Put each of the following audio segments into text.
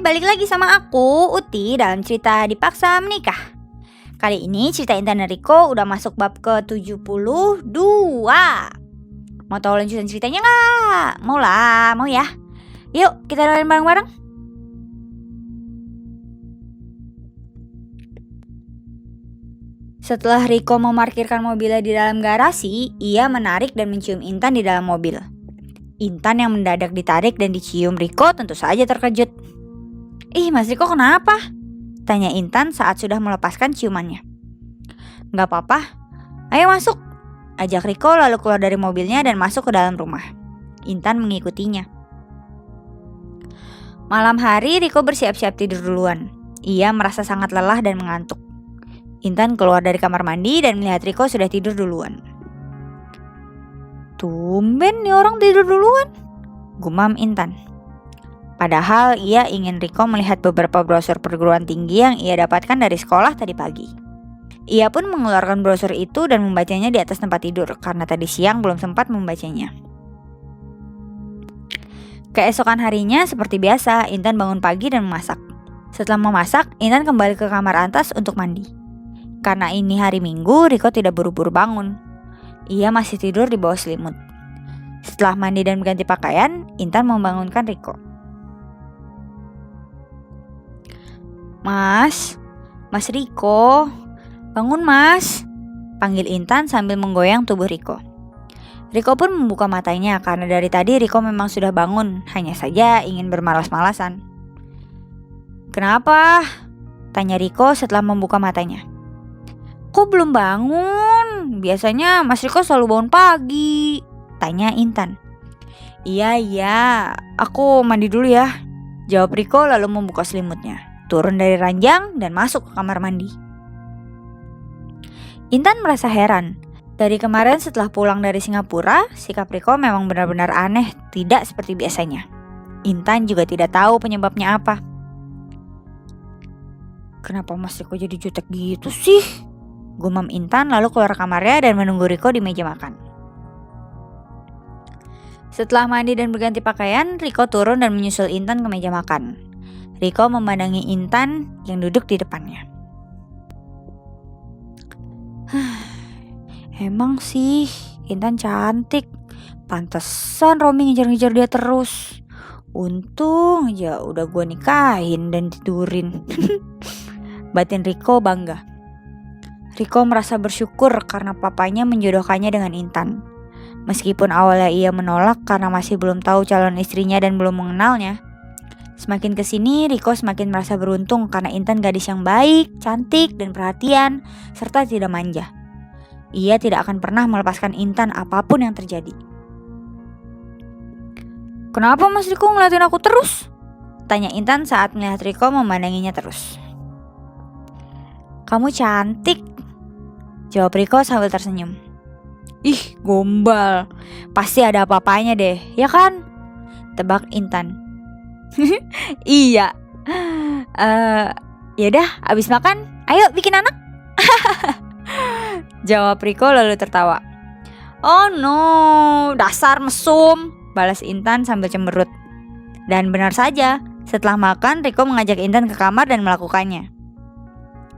balik lagi sama aku, Uti, dalam cerita Dipaksa Menikah. Kali ini cerita Intan dan Riko udah masuk bab ke-72. Mau tahu lanjutan ceritanya nggak? Mau lah, mau ya? Yuk kita dengerin bareng-bareng. Setelah Riko memarkirkan mobilnya di dalam garasi, ia menarik dan mencium Intan di dalam mobil. Intan yang mendadak ditarik dan dicium Riko tentu saja terkejut. "Ih, Mas Riko kenapa?" tanya Intan saat sudah melepaskan ciumannya. "Gak apa-apa, ayo masuk," ajak Riko lalu keluar dari mobilnya dan masuk ke dalam rumah. Intan mengikutinya. Malam hari Riko bersiap-siap tidur duluan. Ia merasa sangat lelah dan mengantuk. Intan keluar dari kamar mandi dan melihat Riko sudah tidur duluan. "Tumben nih orang tidur duluan," gumam Intan. Padahal ia ingin Riko melihat beberapa brosur perguruan tinggi yang ia dapatkan dari sekolah tadi pagi. Ia pun mengeluarkan brosur itu dan membacanya di atas tempat tidur karena tadi siang belum sempat membacanya. Keesokan harinya seperti biasa, Intan bangun pagi dan memasak. Setelah memasak, Intan kembali ke kamar atas untuk mandi. Karena ini hari Minggu, Riko tidak buru-buru bangun. Ia masih tidur di bawah selimut. Setelah mandi dan berganti pakaian, Intan membangunkan Riko. Mas Riko, bangun mas," panggil Intan sambil menggoyang tubuh Riko. Riko pun membuka matanya karena dari tadi Riko memang sudah bangun, hanya saja ingin bermalas-malasan. "Kenapa?" tanya Riko setelah membuka matanya. "Kok belum bangun? Biasanya Mas Riko selalu bangun pagi," tanya Intan. Iya, aku mandi dulu ya," jawab Riko lalu membuka selimutnya, turun dari ranjang dan masuk ke kamar mandi. Intan merasa heran. Dari kemarin setelah pulang dari Singapura, sikap Riko memang benar-benar aneh, tidak seperti biasanya. Intan juga tidak tahu penyebabnya apa. "Kenapa Mas Riko jadi jutek gitu sih?" gumam Intan lalu keluar kamarnya dan menunggu Riko di meja makan. Setelah mandi dan berganti pakaian, Riko turun dan menyusul Intan ke meja makan. Riko memandangi Intan yang duduk di depannya. Emang sih Intan cantik, pantesan Romi ngejar-ngejar dia terus. Untung aja udah gue nikahin dan tidurin. Batin Riko bangga. Riko merasa bersyukur karena papanya menjodohkannya dengan Intan. Meskipun awalnya ia menolak karena masih belum tahu calon istrinya dan belum mengenalnya. Semakin kesini Riko semakin merasa beruntung karena Intan gadis yang baik, cantik, dan perhatian, serta tidak manja. Ia tidak akan pernah melepaskan Intan apapun yang terjadi. "Kenapa Mas Riko ngeliatin aku terus?" tanya Intan saat melihat Riko memandanginya terus. "Kamu cantik," jawab Riko sambil tersenyum. "Ih, gombal. Pasti ada apa-apanya deh, ya kan?" tebak Intan. "Iya. Yaudah, abis makan, ayo bikin anak," jawab Riko lalu tertawa. "Oh no, dasar mesum," balas Intan sambil cemberut. Dan benar saja, setelah makan Riko mengajak Intan ke kamar dan melakukannya.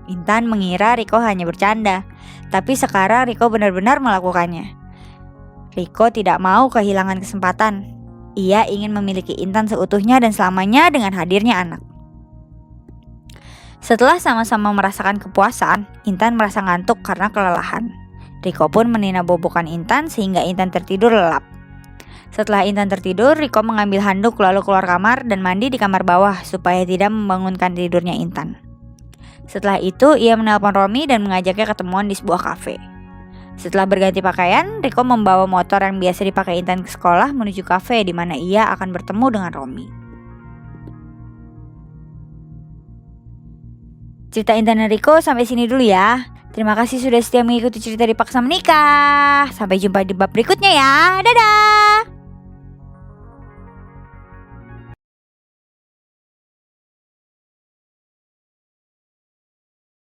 Intan mengira Riko hanya bercanda, tapi sekarang Riko benar-benar melakukannya. Riko tidak mau kehilangan kesempatan. Ia ingin memiliki Intan seutuhnya dan selamanya dengan hadirnya anak. Setelah sama-sama merasakan kepuasan, Intan merasa ngantuk karena kelelahan. Riko pun menina bobokan Intan sehingga Intan tertidur lelap. Setelah Intan tertidur, Riko mengambil handuk lalu keluar kamar dan mandi di kamar bawah supaya tidak membangunkan tidurnya Intan. Setelah itu, ia menelpon Romi dan mengajaknya ketemuan di sebuah kafe. Setelah berganti pakaian, Riko membawa motor yang biasa dipakai Intan ke sekolah menuju kafe di mana ia akan bertemu dengan Romi. Cerita Intan dan Riko sampai sini dulu ya. Terima kasih sudah setia mengikuti cerita Dipaksa Menikah. Sampai jumpa di bab berikutnya ya. Dadah!